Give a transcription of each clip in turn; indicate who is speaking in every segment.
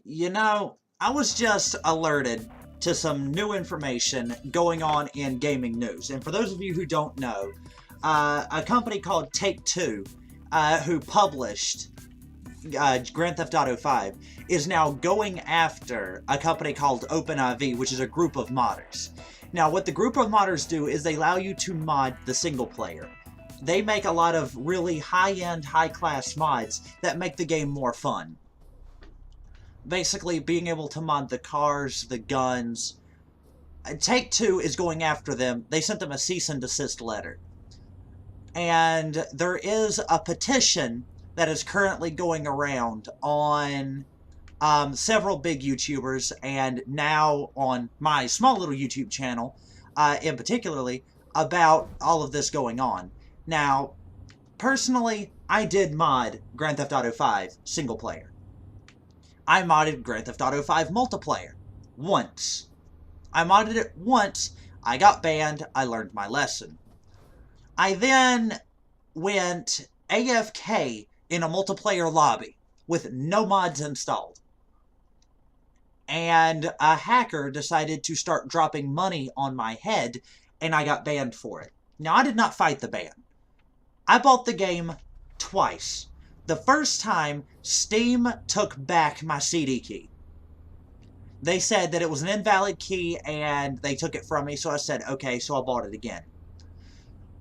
Speaker 1: You know, I was just alerted to some new information going on in gaming news. And for those of you who don't know, a company called TakeTwo, who published Grand Theft Auto 5, is now going after a company called OpenIV, which is a group of modders. Now, what the group of modders do is they allow you to mod the single player. They make a lot of really high-end, high-class mods that make the game more fun. Basically, being able to mod the cars, the guns. Take-Two is going after them. They sent them a cease and desist letter. And there is a petition that is currently going around on several big YouTubers, and now on my small little YouTube channel, in particularly, about all of this going on. Now, personally, I did mod Grand Theft Auto 5 single player. I modded Grand Theft Auto 5 multiplayer. Once. I modded it once, I got banned, I learned my lesson. I then went AFK in a multiplayer lobby with no mods installed. And a hacker decided to start dropping money on my head, and I got banned for it. Now, I did not fight the ban. I bought the game twice. The first time, Steam took back my CD key. They said that it was an invalid key, and they took it from me, so I said, okay, so I bought it again.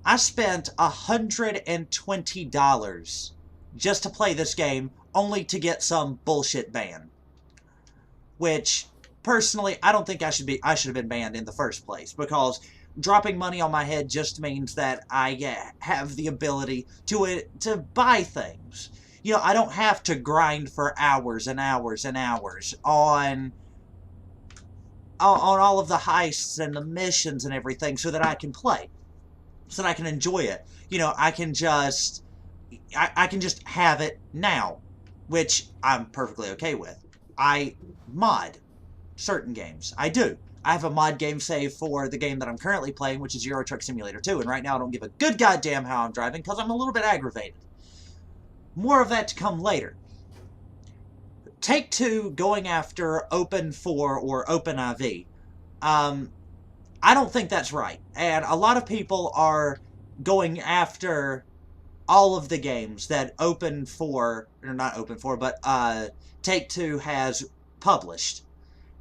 Speaker 1: I spent $120 just to play this game, only to get some bullshit ban. Which, personally, I don't think I should have been banned in the first place, because dropping money on my head just means that I have the ability to buy things. You know, I don't have to grind for hours and hours and hours on all of the heists and the missions and everything so that I can play. So that I can enjoy it. You know, I can just have it now, which I'm perfectly okay with. I mod certain games. I do. I have a mod game save for the game that I'm currently playing, which is Euro Truck Simulator 2, and right now I don't give a good goddamn how I'm driving because I'm a little bit aggravated. More of that to come later. Take-Two going after Open4 or OpenIV. I don't think that's right. And a lot of people are going after all of the games that Open4, or not Open4, but Take-Two has published,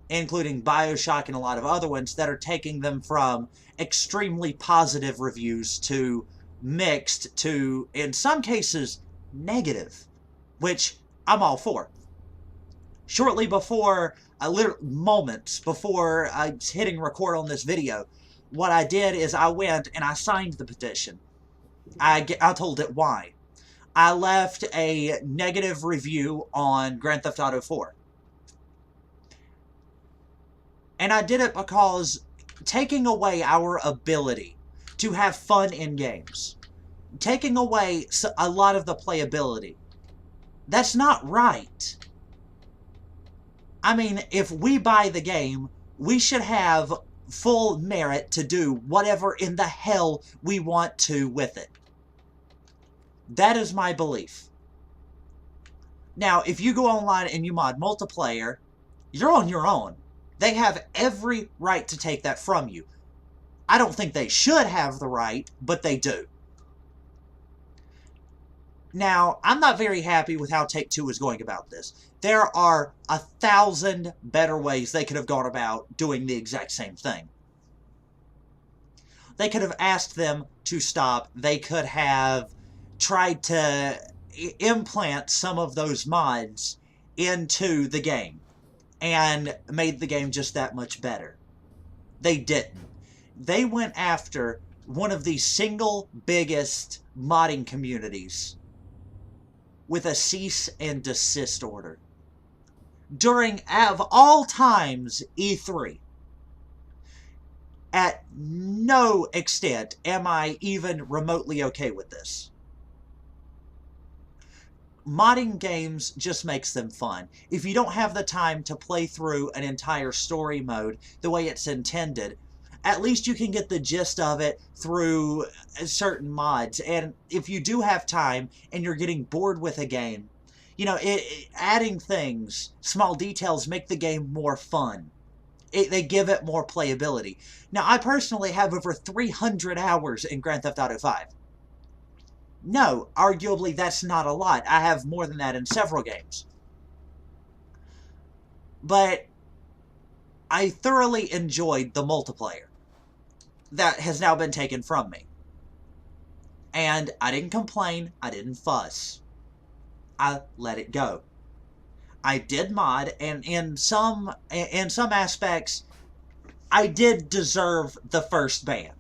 Speaker 1: including BioShock and a lot of other ones that are taking them from extremely positive reviews to mixed to, in some cases, negative, which I'm all for. Shortly before, moments before hitting record on this video, what I did is I went and I signed the petition. I told it why. I left a negative review on Grand Theft Auto 4. And I did it because taking away our ability to have fun in games, taking away a lot of the playability, that's not right. I mean, if we buy the game, we should have full merit to do whatever in the hell we want to with it. That is my belief. Now, if you go online and you mod multiplayer, you're on your own. They have every right to take that from you. I don't think they should have the right, but they do. Now, I'm not very happy with how Take-Two is going about this. There are 1,000 better ways they could have gone about doing the exact same thing. They could have asked them to stop. They could have tried to implant some of those mods into the game and made the game just that much better. They didn't. They went after one of the single biggest modding communities with a cease and desist order. During, of all times, E3. At no extent am I even remotely okay with this. Modding games just makes them fun. If you don't have the time to play through an entire story mode the way it's intended, at least you can get the gist of it through certain mods. And if you do have time and you're getting bored with a game, You know, adding things, small details make the game more fun. They give it more playability. Now, I personally have over 300 hours in Grand Theft Auto 5. No, arguably that's not a lot. I have more than that in several games. But I thoroughly enjoyed the multiplayer. That has now been taken from me. And I didn't complain, I didn't fuss. I let it go. I did mod, and in some aspects, I did deserve the first ban.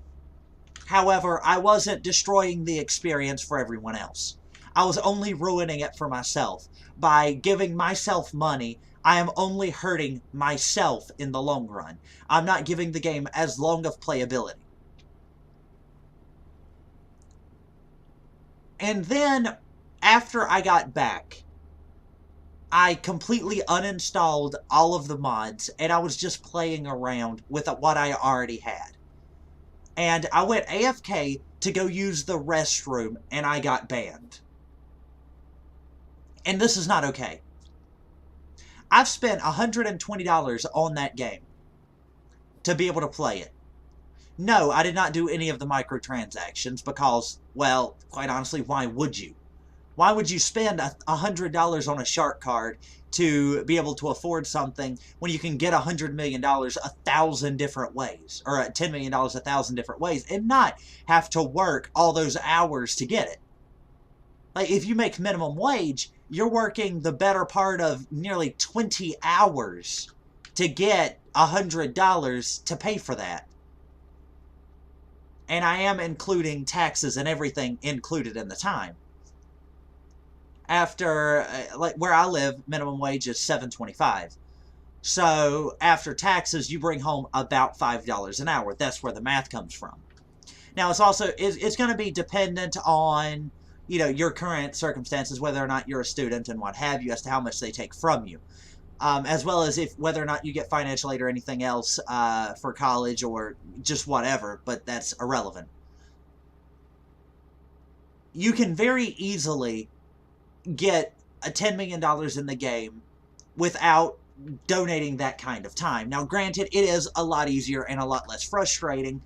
Speaker 1: However, I wasn't destroying the experience for everyone else. I was only ruining it for myself. By giving myself money, I am only hurting myself in the long run. I'm not giving the game as long of playability. And then, after I got back, I completely uninstalled all of the mods, and I was just playing around with what I already had. And I went AFK to go use the restroom, and I got banned. And this is not okay. I've spent $120 on that game to be able to play it. No, I did not do any of the microtransactions because, well, quite honestly, why would you? Why would you spend $100 on a shark card to be able to afford something when you can get $100 million 1,000 different ways, or $10 million 1,000 different ways, and not have to work all those hours to get it? Like, if you make minimum wage, you're working the better part of nearly 20 hours to get $100 to pay for that. And I am including taxes and everything included in the time. After, like, where I live, minimum wage is $7.25. So, after taxes, you bring home about $5 an hour. That's where the math comes from. Now, it's going to be dependent on, you know, your current circumstances, whether or not you're a student and what have you, as to how much they take from you. As well as whether or not you get financial aid or anything else for college or just whatever, but that's irrelevant. You can very easily get $10 million in the game without donating that kind of time. Now, granted, it is a lot easier and a lot less frustrating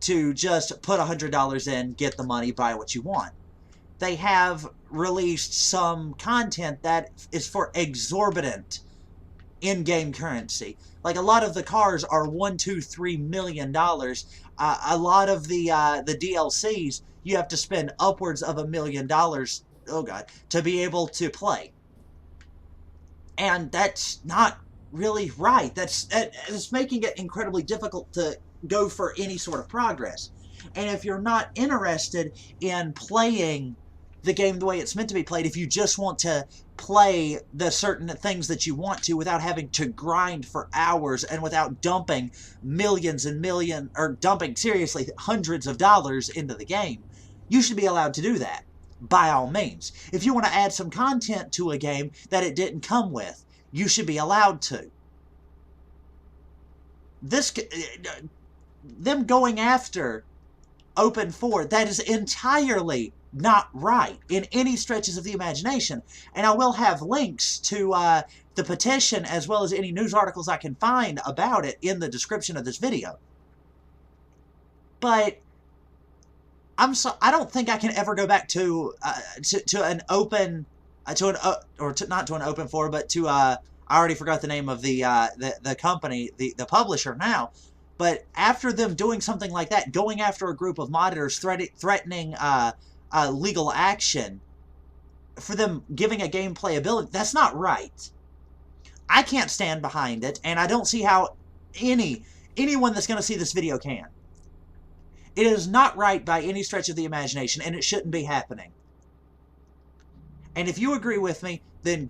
Speaker 1: to just put $100 in, get the money, buy what you want. They have released some content that is for exorbitant in-game currency. Like, a lot of the cars are $1, $2, $3 million. A lot of the DLCs, you have to spend upwards of $1 million, oh god, to be able to play. And that's not really right. It's making it incredibly difficult to go for any sort of progress. And if you're not interested in playing the game the way it's meant to be played, if you just want to play the certain things that you want to without having to grind for hours and without dumping dumping, seriously, hundreds of dollars into the game, you should be allowed to do that, by all means. If you want to add some content to a game that it didn't come with, you should be allowed to. Them going after Open 4, that is entirely not right in any stretches of the imagination. And I will have links to the petition as well as any news articles I can find about it in the description of this video. But I don't think I can ever go back to an open not to an Open 4, but to I already forgot the name of the company, the publisher now. But after them doing something like that, going after a group of modders, threatening legal action, for them giving a game playability, that's not right. I can't stand behind it, and I don't see how anyone that's going to see this video can. It is not right by any stretch of the imagination, and it shouldn't be happening. And if you agree with me, then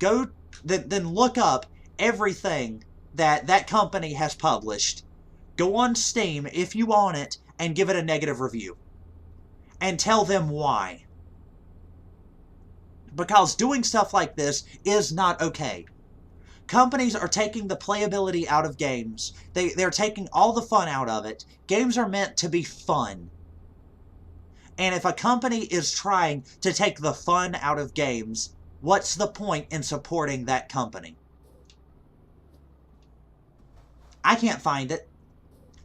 Speaker 1: then look up everything that company has published. Go on Steam if you own it and give it a negative review. And tell them why. Because doing stuff like this is not okay. Companies are taking the playability out of games. They're taking all the fun out of it. Games are meant to be fun. And if a company is trying to take the fun out of games, What's the point in supporting that company? I can't find it.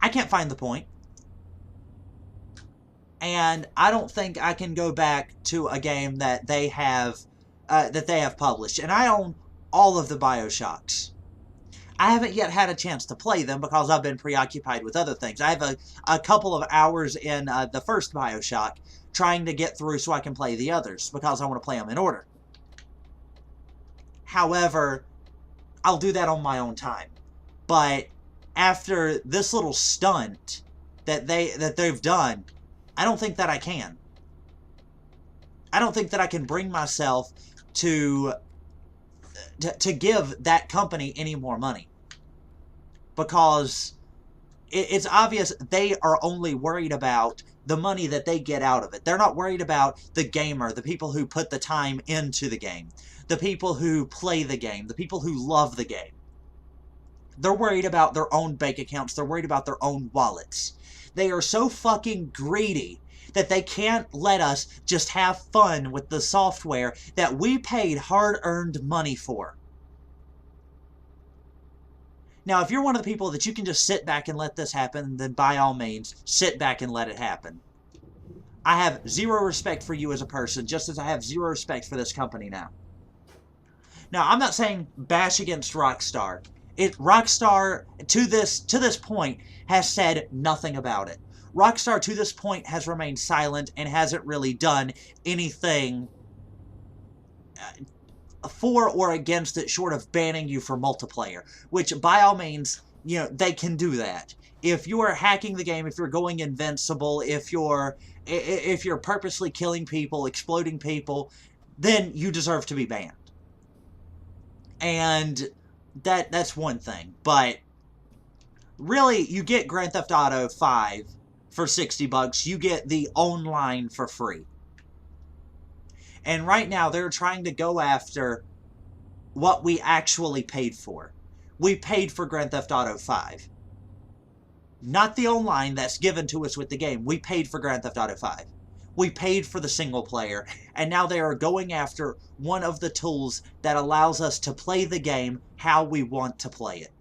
Speaker 1: I can't find the point. And I don't think I can go back to a game that they have published. And I own all of the BioShocks. I haven't yet had a chance to play them because I've been preoccupied with other things. I have a couple of hours in the first BioShock trying to get through so I can play the others because I want to play them in order. However, I'll do that on my own time. But after this little stunt that they've done, I don't think that I can. I don't think that I can bring myself to give that company any more money. Because it's obvious they are only worried about the money that they get out of it. They're not worried about the gamer, the people who put the time into the game, the people who play the game, the people who love the game. They're worried about their own bank accounts. They're worried about their own wallets. They are so fucking greedy that they can't let us just have fun with the software that we paid hard-earned money for. Now, if you're one of the people that you can just sit back and let this happen, then by all means, sit back and let it happen. I have zero respect for you as a person, just as I have zero respect for this company now. Now, I'm not saying bash against Rockstar. Rockstar, to this point, has said nothing about it. Rockstar, to this point, has remained silent and hasn't really done anything for or against it short of banning you for multiplayer, which by all means, you know, they can do that. If you are hacking the game, if you're going invincible, if you're purposely killing people, exploding people, then you deserve to be banned. And that's one thing. But really, you get Grand Theft Auto 5 for $60. You get the online for free. And right now, they're trying to go after what we actually paid for. We paid for Grand Theft Auto 5. Not the online that's given to us with the game. We paid for Grand Theft Auto 5. We paid for the single player. And now they are going after one of the tools that allows us to play the game how we want to play it.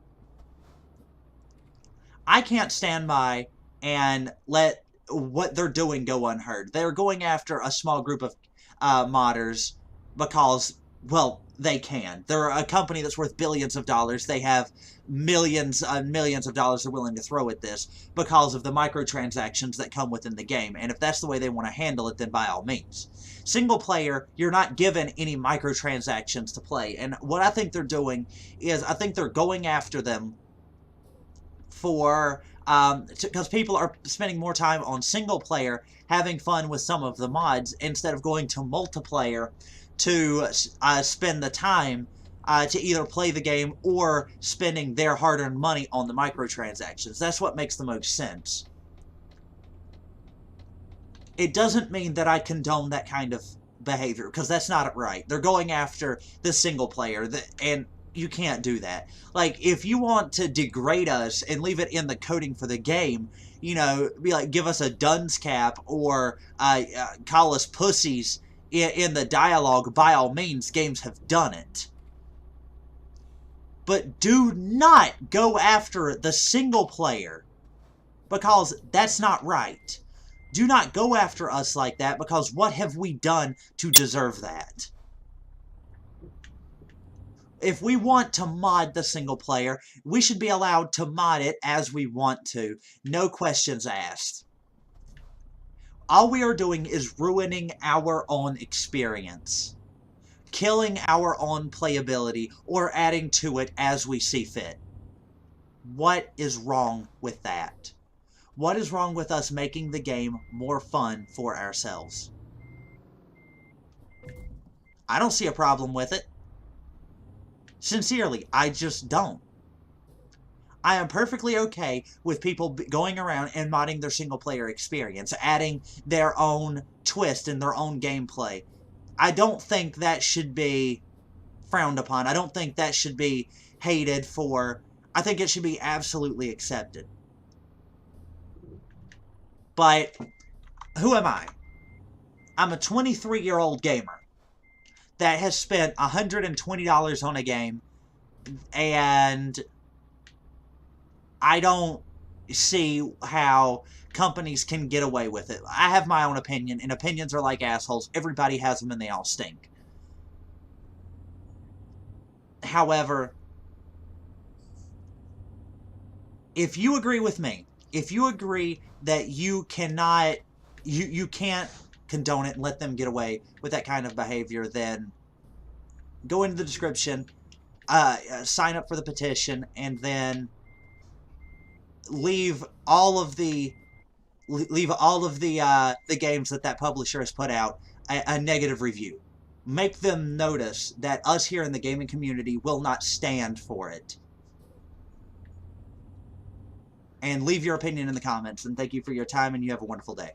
Speaker 1: I can't stand by and let what they're doing go unheard. They're going after a small group of modders because, well, they can. They're a company that's worth billions of dollars. They have millions and millions of dollars they're willing to throw at this because of the microtransactions that come within the game. And if that's the way they want to handle it, then by all means. Single player, you're not given any microtransactions to play. And what I think they're doing is I think they're going after them for because people are spending more time on single player having fun with some of the mods instead of going to multiplayer to spend the time to either play the game or spending their hard-earned money on the microtransactions. That's what makes the most sense. It doesn't mean that I condone that kind of behavior, because that's not right. They're going after the single player, and you can't do that. Like, if you want to degrade us and leave it in the coding for the game, you know, be like, give us a dunce cap or call us pussies in the dialogue, by all means, games have done it. But do not go after the single player, because that's not right. Do not go after us like that, because what have we done to deserve that? If we want to mod the single player, we should be allowed to mod it as we want to. No questions asked. All we are doing is ruining our own experience. Killing our own playability or adding to it as we see fit. What is wrong with that? What is wrong with us making the game more fun for ourselves? I don't see a problem with it. Sincerely, I just don't. I am perfectly okay with people going around and modding their single-player experience, adding their own twist and their own gameplay. I don't think that should be frowned upon. I don't think that should be hated for. I think it should be absolutely accepted. But who am I? I'm a 23-year-old gamer. that has spent $120 on a game, and I don't see how companies can get away with it. I have my own opinion, and opinions are like assholes. Everybody has them, and they all stink. However, if you agree with me, if you agree that you cannot, you can't condone it and let them get away with that kind of behavior, then go into the description, sign up for the petition, and then leave all of the games that publisher has put out a negative review. Make them notice that us here in the gaming community will not stand for it. And leave your opinion in the comments. And thank you for your time, and you have a wonderful day.